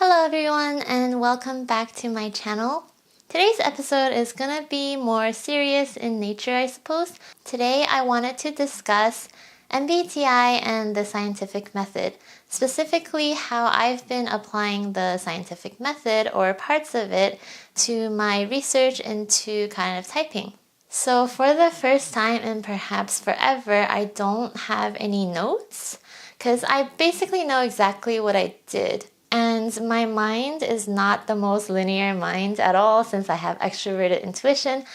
Hello everyone and welcome back to my channel. Today's episode is gonna be more serious in nature, I suppose. Today I wanted to discuss MBTI and the scientific method, specifically how I've been applying the scientific method or parts of it to my research into cognitive typing. So for the first time and perhaps forever, I don't have any notes because I basically know exactly what I did. And my mind is not the most linear mind at all since I have extroverted intuition.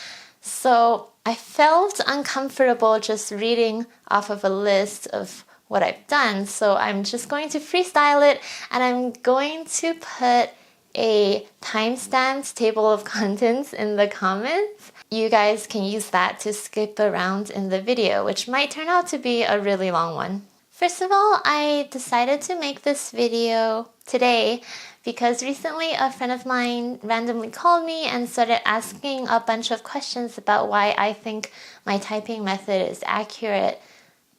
So I felt uncomfortable just reading off of a list of what I've done. So I'm just going to freestyle it and I'm going to put a timestamped table of contents in the comments. You guys can use that to skip around in the video, which might turn out to be a really long one. First of all, I decided to make this video today because recently a friend of mine randomly called me and started asking a bunch of questions about why I think my typing method is accurate,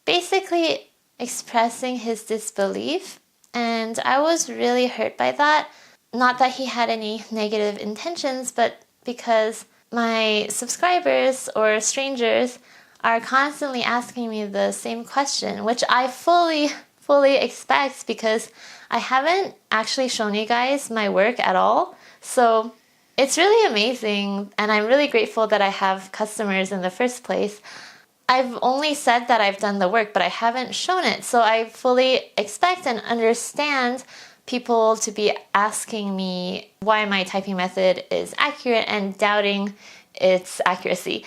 basically expressing his disbelief, and I was really hurt by that. Not that he had any negative intentions, but because my subscribers or strangers are constantly asking me the same question, which I fully expect because I haven't actually shown you guys my work at all. So it's really amazing and I'm really grateful that I have customers in the first place. I've only said that I've done the work, but I haven't shown it. So I fully expect and understand people to be asking me why my typing method is accurate and doubting its accuracy.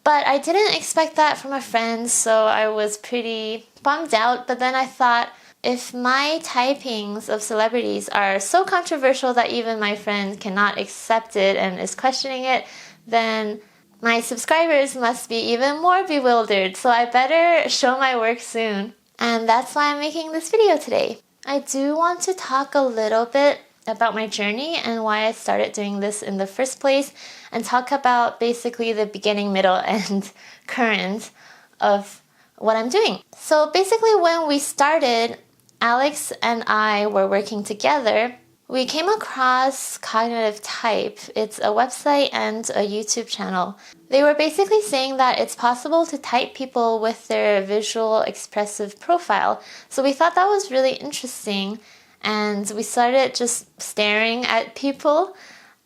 But I didn't expect that from a friend, so I was pretty bummed out. But then I thought, if my typings of celebrities are so controversial that even my friend cannot accept it and is questioning it, then my subscribers must be even more bewildered. So I better show my work soon. And that's why I'm making this video today. I do want to talk a little bit about my journey and why I started doing this in the first place, and talk about basically the beginning, middle, and current of what I'm doing. So basically when we started, Alex and I were working together. We came across Cognitive Type. It's a website and a YouTube channel. They were basically saying that it's possible to type people with their visual expressive profile. So we thought that was really interesting. And we started just staring at people.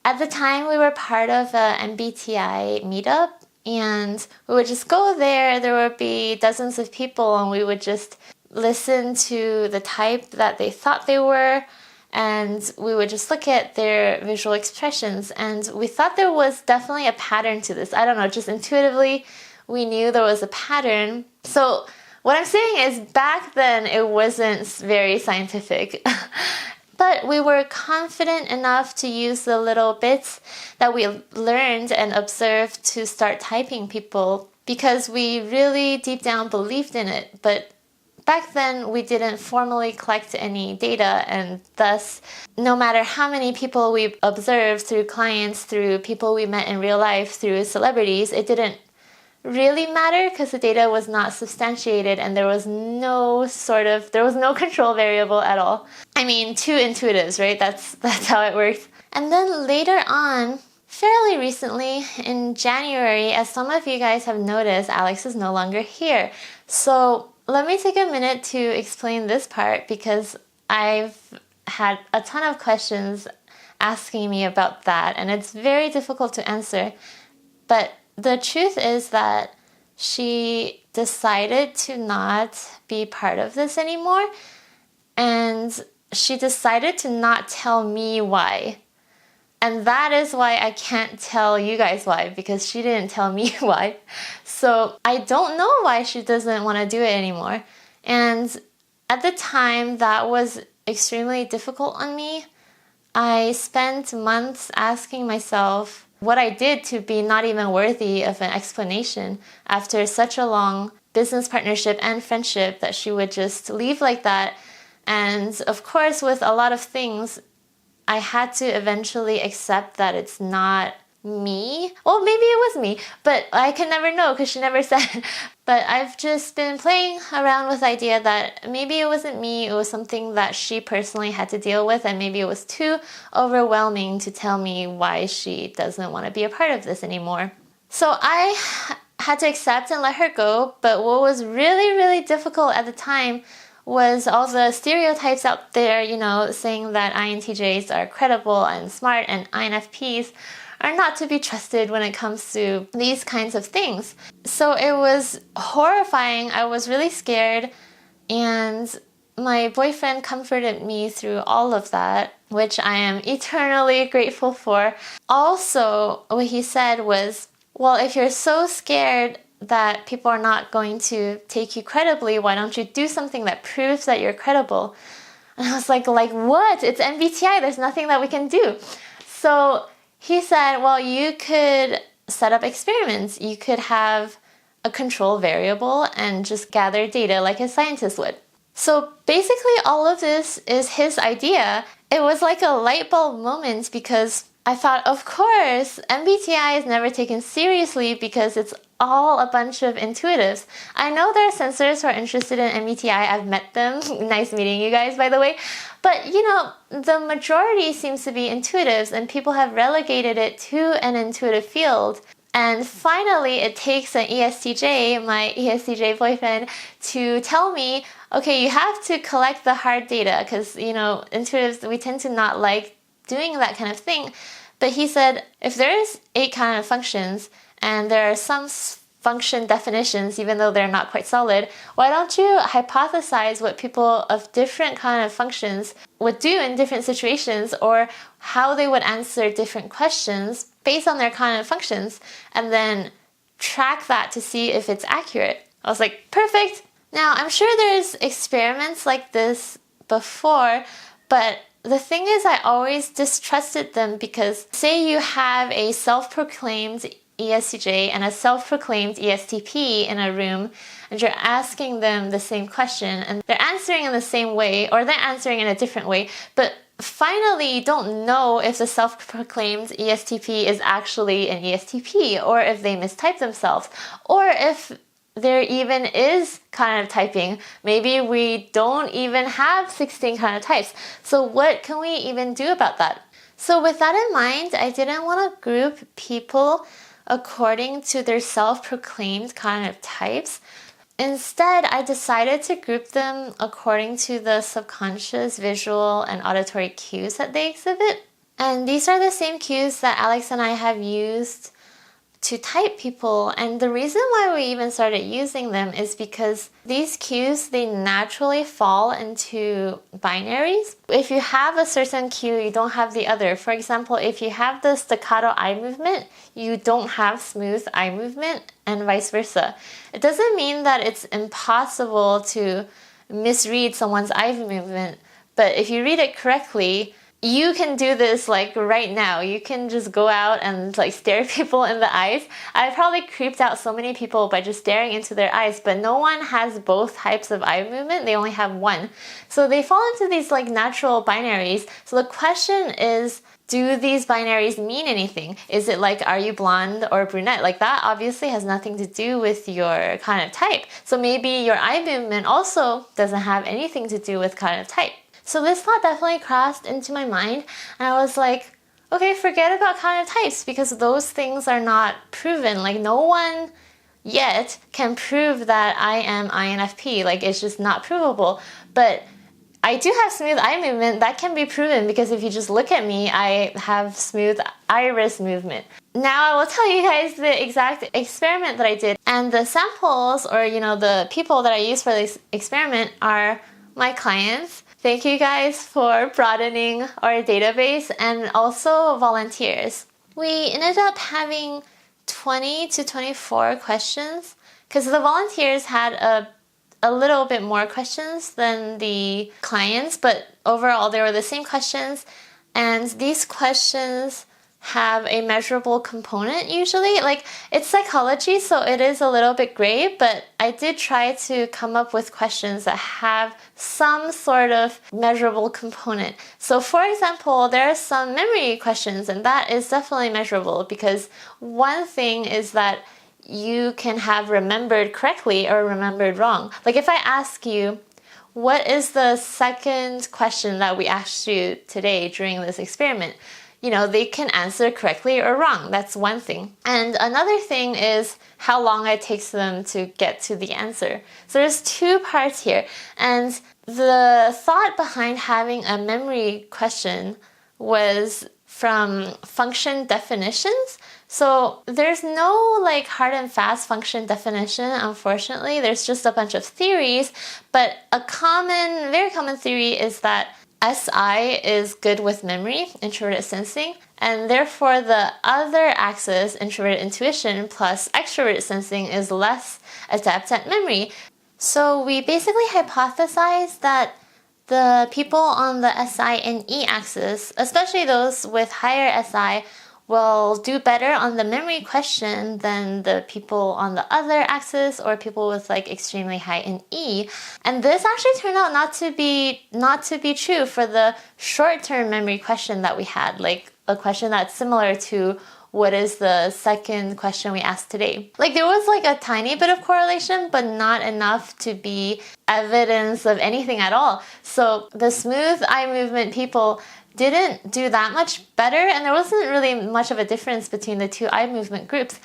At the time, we were part of a MBTI meetup, and we would just go there. There would be dozens of people, and we would just listen to the type that they thought they were, and we would just look at their visual expressions. And we thought there was definitely a pattern to this. I don't know, just intuitively, we knew there was a pattern. So what I'm saying is back then it wasn't very scientific, but we were confident enough to use the little bits that we learned and observed to start typing people because we really deep down believed in it. But back then we didn't formally collect any data, and thus no matter how many people we observed through clients, through people we met in real life, through celebrities, it didn't really matter because the data was not substantiated and there was no control variable at all. I mean, two intuitives, right? That's how it works. And then later on, fairly recently in January, as some of you guys have noticed, Alex is no longer here. So let me take a minute to explain this part because I've had a ton of questions asking me about that and it's very difficult to answer. But the truth is that she decided to not be part of this anymore, and she decided to not tell me why. And that is why I can't tell you guys why, because she didn't tell me why. So I don't know why she doesn't want to do it anymore. And at the time, that was extremely difficult on me. I spent months asking myself what I did to be not even worthy of an explanation after such a long business partnership and friendship that she would just leave like that. And of course, with a lot of things, I had to eventually accept that it's not me. Well, maybe it was me, but I can never know because she never said. But I've just been playing around with the idea that maybe it wasn't me, it was something that she personally had to deal with, and maybe it was too overwhelming to tell me why she doesn't want to be a part of this anymore. So I had to accept and let her go, but what was really, really difficult at the time was all the stereotypes out there, saying that INTJs are credible and smart and INFPs are not to be trusted when it comes to these kinds of things. So it was horrifying. I was really scared, and my boyfriend comforted me through all of that, which I am eternally grateful for. Also, what he said was, well, if you're so scared that people are not going to take you credibly, why don't you do something that proves that you're credible? And I was like what? It's MBTI. There's nothing that we can do. So he said, well, you could set up experiments. You could have a control variable and just gather data like a scientist would. So basically all of this is his idea. It was like a light bulb moment because I thought, of course, MBTI is never taken seriously because it's all a bunch of intuitives. I know there are sensors who are interested in MBTI. I've met them. Nice meeting you guys, by the way. But, the majority seems to be intuitives, and people have relegated it to an intuitive field. And finally, it takes an ESTJ, my ESTJ boyfriend, to tell me, okay, you have to collect the hard data because, intuitives, we tend to not like doing that kind of thing. But he said, if there's 8 kind of functions and there are some function definitions, even though they're not quite solid, why don't you hypothesize what people of different kind of functions would do in different situations, or how they would answer different questions based on their kind of functions, and then track that to see if it's accurate. I was like, perfect. Now, I'm sure there's experiments like this before, but the thing is, I always distrusted them because say you have a self-proclaimed ESTJ and a self-proclaimed ESTP in a room, and you're asking them the same question and they're answering in the same way, or they're answering in a different way, but finally you don't know if the self-proclaimed ESTP is actually an ESTP, or if they mistype themselves, or if there even is kind of typing. Maybe we don't even have 16 kind of types. So what can we even do about that? So with that in mind, I didn't want to group people according to their self-proclaimed kind of types. Instead, I decided to group them according to the subconscious visual and auditory cues that they exhibit. And these are the same cues that Alex and I have used to type people, and the reason why we even started using them is because these cues, they naturally fall into binaries. If you have a certain cue, you don't have the other. For example, if you have the staccato eye movement, you don't have smooth eye movement, and vice versa. It doesn't mean that it's impossible to misread someone's eye movement, but if you read it correctly, you can do this right now. You can just go out and stare people in the eyes. I probably creeped out so many people by just staring into their eyes, but no one has both types of eye movement. They only have one. So they fall into these natural binaries. So the question is, do these binaries mean anything? Is it are you blonde or brunette? That obviously has nothing to do with your kind of type. So maybe your eye movement also doesn't have anything to do with kind of type. So this thought definitely crossed into my mind, and I was like, okay, forget about kind of types because those things are not proven. No one yet can prove that I am INFP. It's just not provable. But I do have smooth eye movement. That can be proven because if you just look at me, I have smooth iris movement. Now I will tell you guys the exact experiment that I did. And the samples, or the people that I used for this experiment are my clients. Thank you guys for broadening our database, and also volunteers. We ended up having 20 to 24 questions because the volunteers had a little bit more questions than the clients, but overall they were the same questions. And these questions have a measurable component usually. Like, it's psychology, so it is a little bit gray, but I did try to come up with questions that have some sort of measurable component. So for example, there are some memory questions, and that is definitely measurable, because one thing is that you can have remembered correctly or remembered wrong. Like, if I ask you, what is the second question that we asked you today during this experiment? They can answer correctly or wrong. That's one thing. And another thing is how long it takes them to get to the answer. So there's two parts here. And the thought behind having a memory question was from function definitions. So there's no like hard and fast function definition, unfortunately. There's just a bunch of theories, but a very common theory is that SI is good with memory, introverted sensing, and therefore the other axis, introverted intuition plus extroverted sensing, is less adept at memory. So we basically hypothesized that the people on the SI and E axis, especially those with higher SI, will do better on the memory question than the people on the other axis or people with like extremely high in E. And this actually turned out not to be true for the short-term memory question that we had, like a question that's similar to what is the second question we asked today. Like, there was like a tiny bit of correlation, but not enough to be evidence of anything at all. So the smooth eye movement people didn't do that much better, and there wasn't really much of a difference between the two eye movement groups.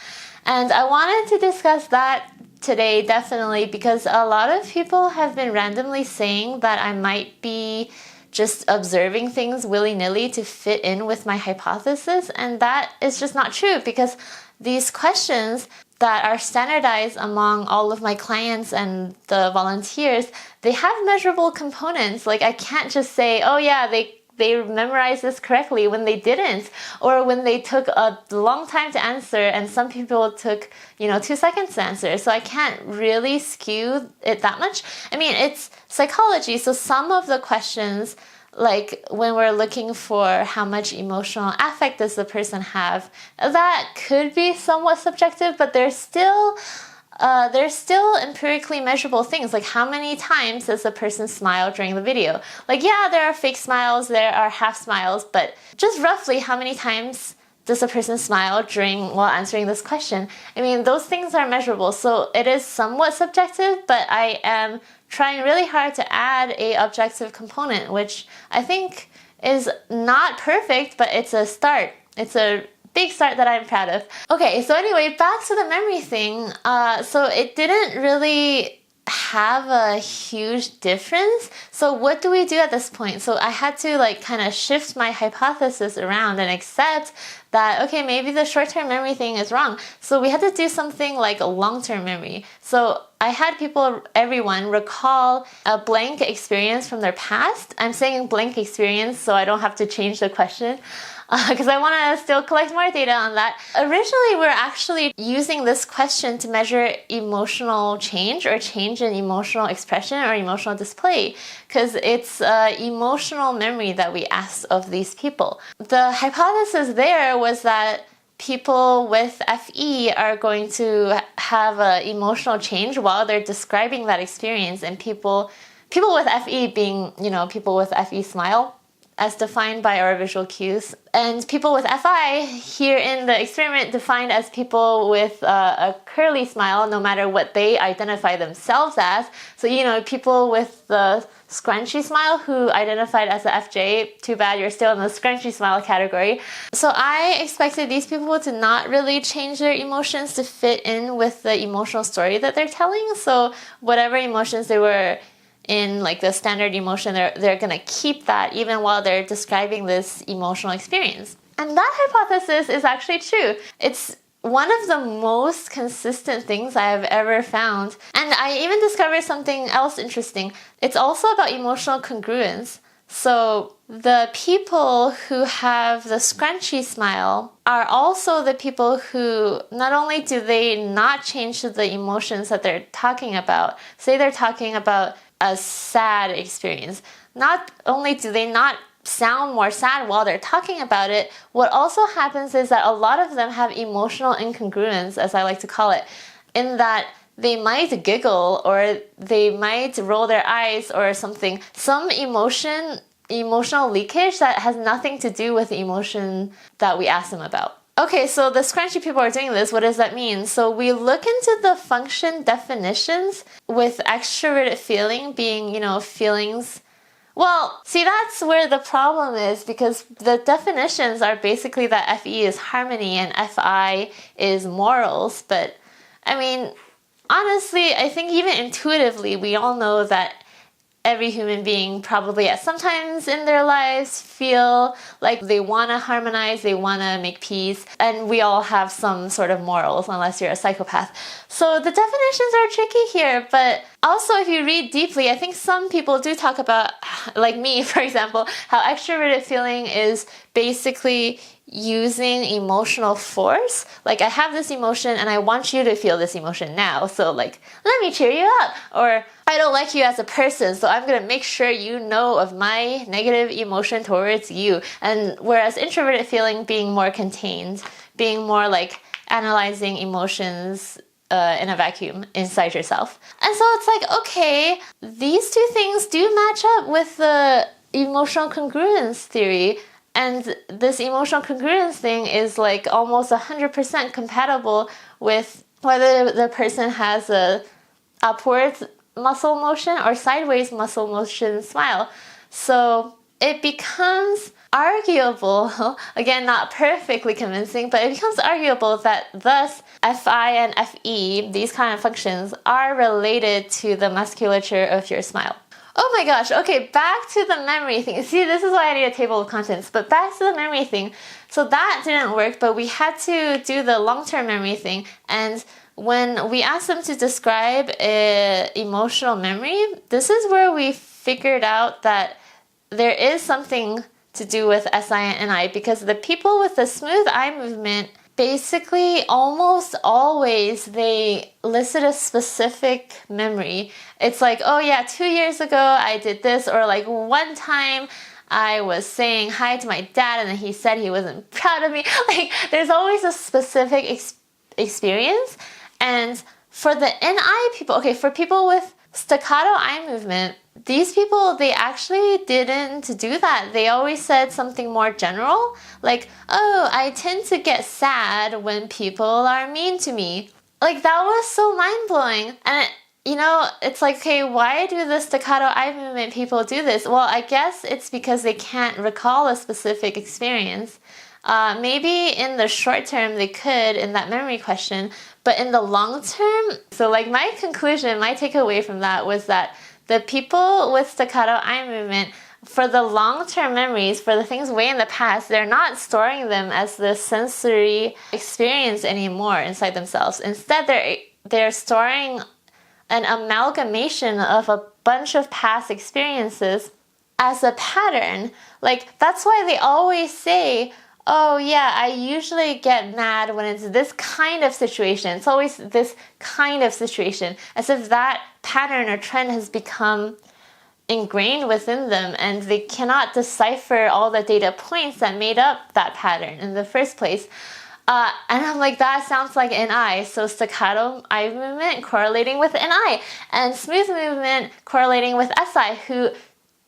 And I wanted to discuss that today, definitely, because a lot of people have been randomly saying that I might be just observing things willy-nilly to fit in with my hypothesis, and that is just not true, because these questions that are standardized among all of my clients and the volunteers, they have measurable components. Like, I can't just say, oh yeah, they memorized this correctly when they didn't, or when they took a long time to answer and some people took 2 seconds to answer. So I can't really skew it that much. I mean, it's psychology, so some of the questions, like when we're looking for how much emotional affect does the person have, that could be somewhat subjective, but there's still empirically measurable things, like how many times does the person smile during the video. Like, yeah, there are fake smiles, there are half smiles, but just roughly how many times does a person smile while answering this question? I mean, those things are measurable, so it is somewhat subjective, but I am trying really hard to add a objective component, which I think is not perfect, but it's a start. It's a big start that I'm proud of. Okay, so anyway, back to the memory thing. So it didn't really have a huge difference. So what do we do at this point? So I had to like kind of shift my hypothesis around and accept that, okay, maybe the short-term memory thing is wrong. So we had to do something like a long-term memory. So I had everyone recall a blank experience from their past. I'm saying blank experience so I don't have to change the question, because I want to still collect more data on that. Originally, we were actually using this question to measure emotional change or change in emotional expression or emotional display, because it's emotional memory that we asked of these people. The hypothesis there was that people with FE are going to have an emotional change while they're describing that experience, and people with FE being, people with FE smile, as defined by our visual cues, and people with FI here in the experiment defined as people with a curly smile, no matter what they identify themselves as. So, people with the scrunchy smile who identified as a FJ, too bad you're still in the scrunchy smile category. So I expected these people to not really change their emotions to fit in with the emotional story that they're telling. So whatever emotions they were in, like the standard emotion, they're gonna keep that even while they're describing this emotional experience. And that hypothesis is actually true. It's one of the most consistent things I have ever found. And I even discovered something else interesting. It's also about emotional congruence. So the people who have the scrunchy smile are also the people who not only do they not change the emotions that they're talking about, say they're talking about a sad experience, not only do they not sound more sad while they're talking about it, what also happens is that a lot of them have emotional incongruence, as I like to call it, in that they might giggle or they might roll their eyes or something. Some emotional leakage that has nothing to do with the emotion that we ask them about. Okay, so the scrunchy people are doing this. What does that mean? So we look into the function definitions with extroverted feeling being, feelings. Well, see, that's where the problem is, because the definitions are basically that FE is harmony and FI is morals. But I mean, honestly, I think even intuitively, we all know that every human being probably at some times in their lives feel like they want to harmonize, they want to make peace, and we all have some sort of morals unless you're a psychopath. So the definitions are tricky here, but also if you read deeply, I think some people do talk about, like me for example, how extroverted feeling is basically using emotional force. Like, I have this emotion and I want you to feel this emotion now, so like, let me cheer you up. Or I don't like you as a person, so I'm gonna make sure you know of my negative emotion towards you. And whereas introverted feeling being more contained, being more like analyzing emotions in a vacuum inside yourself. And so it's like, okay, these two things do match up with the emotional congruence theory. And this emotional congruence thing is like almost 100% compatible with whether the person has a upward muscle motion or sideways muscle motion smile. So it becomes arguable, again, not perfectly convincing, but it becomes arguable that thus FI and FE, these kind of functions, are related to the musculature of your smile. Oh my gosh, okay, back to the memory thing. See, this is why I need a table of contents, but back to the memory thing. So that didn't work, but we had to do the long-term memory thing. And when we asked them to describe emotional memory, this is where we figured out that there is something to do with SI and NI, because the people with the smooth eye movement, basically almost always they listed a specific memory. It's like, oh yeah, 2 years ago I did this, or like one time I was saying hi to my dad and then he said he wasn't proud of me. Like, there's always a specific experience. And for the NI people, okay, for people with staccato eye movement, these people, they actually didn't do that. They always said something more general, like, oh, I tend to get sad when people are mean to me. Like, that was so mind-blowing. And it's like, okay, why do the staccato eye movement people do this? Well, I guess it's because they can't recall a specific experience. Maybe in the short term they could in that memory question, but in the long term, so like my conclusion, my takeaway from that was that the people with staccato eye movement, for the long-term memories, for the things way in the past, they're not storing them as the sensory experience anymore inside themselves. Instead, they're storing an amalgamation of a bunch of past experiences as a pattern. Like, that's why they always say, oh yeah, I usually get mad when it's this kind of situation. It's always this kind of situation, as if that pattern or trend has become ingrained within them and they cannot decipher all the data points that made up that pattern in the first place. And I'm like, that sounds like NI. So staccato eye movement correlating with NI, and smooth movement correlating with SI, who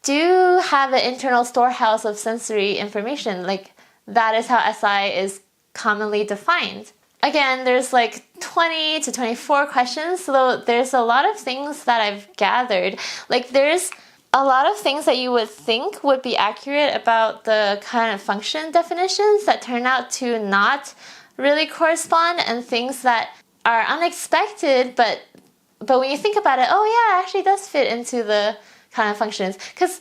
do have an internal storehouse of sensory information. Like, that is how SI is commonly defined. Again, there's like 20 to 24 questions, so there's a lot of things that I've gathered. Like, there's a lot of things that you would think would be accurate about the kind of function definitions that turn out to not really correspond, and things that are unexpected, but when you think about it, oh yeah, it actually does fit into the kind of functions. Because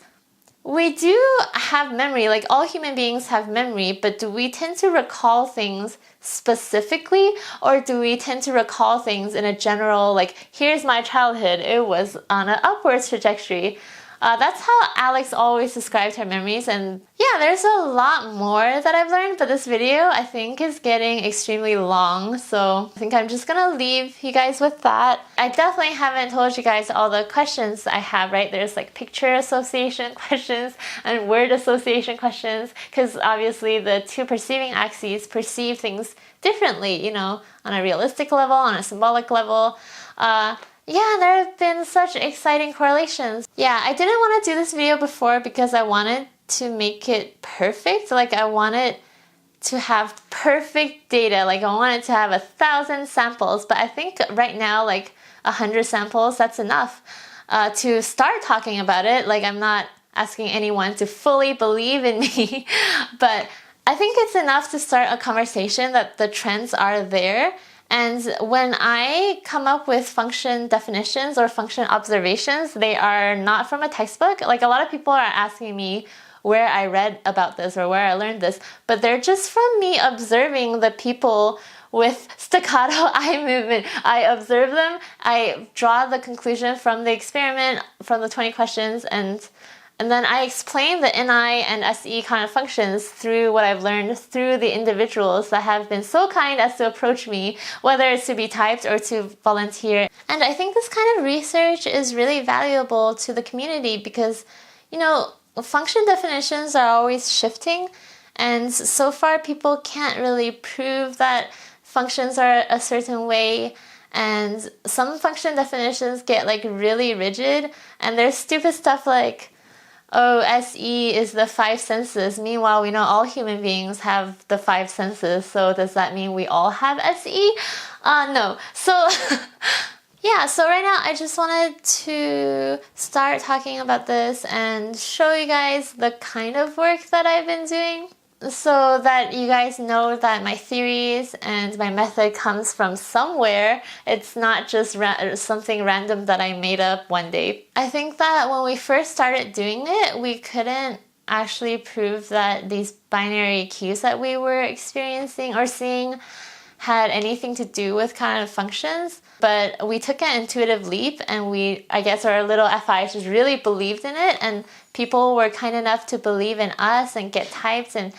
we do have memory, like all human beings have memory, but do we tend to recall things specifically, or do we tend to recall things in a general, like, here's my childhood, it was on an upwards trajectory? That's how Alex always described her memories, and yeah, there's a lot more that I've learned, but this video I think is getting extremely long, so I think I'm just gonna leave you guys with that. I definitely haven't told you guys all the questions I have, right? There's like picture association questions and word association questions, because obviously the two perceiving axes perceive things differently, you know, on a realistic level, on a symbolic level. Yeah, there have been such exciting correlations. Yeah, I didn't want to do this video before because I wanted to make it perfect. Like, I wanted to have perfect data. Like, I wanted to have 1,000 samples, but I think right now, like 100 samples, that's enough to start talking about it. Like, I'm not asking anyone to fully believe in me, but I think it's enough to start a conversation that the trends are there. And when I come up with function definitions or function observations, they are not from a textbook. Like, a lot of people are asking me where I read about this or where I learned this, but they're just from me observing the people with staccato eye movement. I observe them, I draw the conclusion from the experiment, from the 20 questions, and then I explain the NI and SE kind of functions through what I've learned through the individuals that have been so kind as to approach me, whether it's to be typed or to volunteer. And I think this kind of research is really valuable to the community because, you know, function definitions are always shifting, and so far people can't really prove that functions are a certain way. And some function definitions get like really rigid, and there's stupid stuff like, oh, SE is the 5 senses. Meanwhile, we know all human beings have the 5 senses, so does that mean we all have SE? No. So, yeah, so right now I just wanted to start talking about this and show you guys the kind of work that I've been doing, so that you guys know that my theories and my method comes from somewhere. It's not just something random that I made up one day. I think that when we first started doing it, we couldn't actually prove that these binary cues that we were experiencing or seeing had anything to do with kind of functions, but we took an intuitive leap, and we, I guess our little FI just really believed in it, and people were kind enough to believe in us and get typed and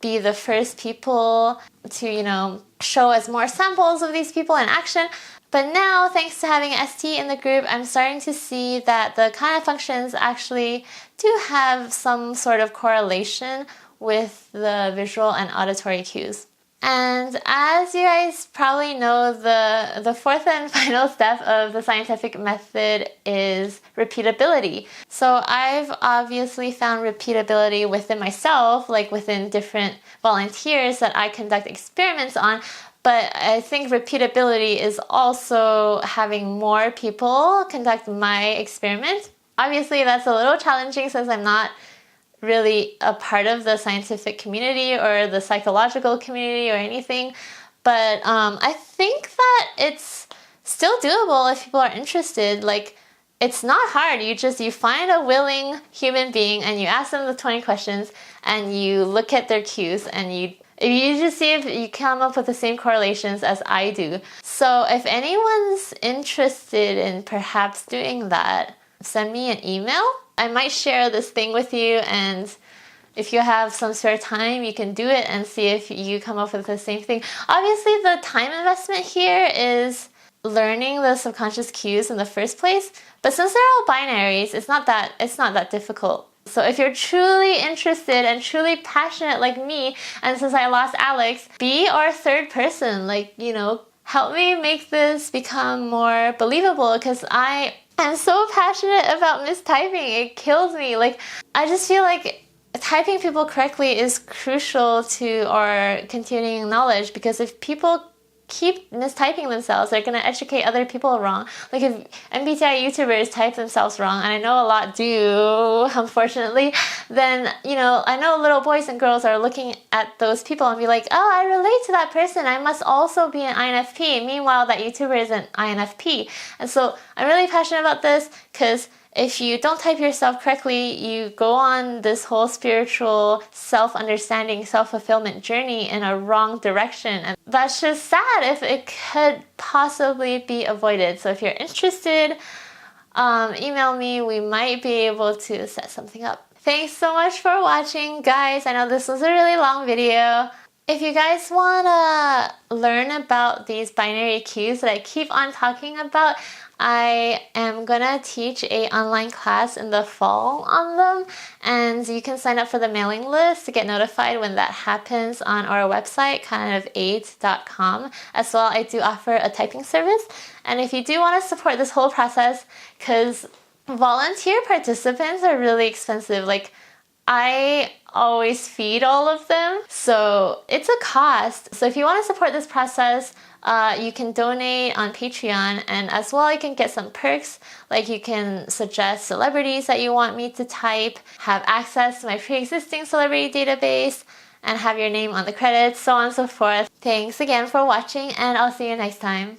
be the first people to, you know, show us more samples of these people in action. But now, thanks to having ST in the group, I'm starting to see that the kind of functions actually do have some sort of correlation with the visual and auditory cues. And as you guys probably know, the fourth and final step of the scientific method is repeatability. So I've obviously found repeatability within myself, like within different volunteers that I conduct experiments on. But I think repeatability is also having more people conduct my experiment. Obviously, that's a little challenging since I'm not really a part of the scientific community or the psychological community or anything, but I think that it's still doable if people are interested. Like, it's not hard. You find a willing human being and you ask them the 20 questions and you look at their cues, and you just see if you come up with the same correlations as I do. So if anyone's interested in perhaps doing that, send me an email. I might share this thing with you, and if you have some spare time, you can do it and see if you come up with the same thing. Obviously, the time investment here is learning the subconscious cues in the first place, but since they're all binaries, it's not that difficult. So if you're truly interested and truly passionate like me, and since I lost Alex, be our third person. Like, you know, help me make this become more believable, because I'm so passionate about mistyping. It kills me. Like, I just feel like typing people correctly is crucial to our continuing knowledge, because if people keep mistyping themselves, they're going to educate other people wrong. Like, if MBTI YouTubers type themselves wrong, and I know a lot do, unfortunately, then, you know, I know little boys and girls are looking at those people and be like, oh, I relate to that person, I must also be an INFP. Meanwhile, that YouTuber is an INFP. And so I'm really passionate about this, because if you don't type yourself correctly, you go on this whole spiritual self-understanding, self-fulfillment journey in a wrong direction. And that's just sad if it could possibly be avoided. So if you're interested, email me. We might be able to set something up. Thanks so much for watching, guys. I know this was a really long video. If you guys want to learn about these binary cues that I keep on talking about, I am gonna teach an online class in the fall on them, and you can sign up for the mailing list to get notified when that happens on our website, kindofaid.com. As well, I do offer a typing service, and if you do want to support this whole process, because volunteer participants are really expensive, like I always feed all of them, so it's a cost. So if you want to support this process, you can donate on Patreon, and as well you can get some perks, like you can suggest celebrities that you want me to type, have access to my pre-existing celebrity database, and have your name on the credits, so on and so forth. Thanks again for watching, and I'll see you next time.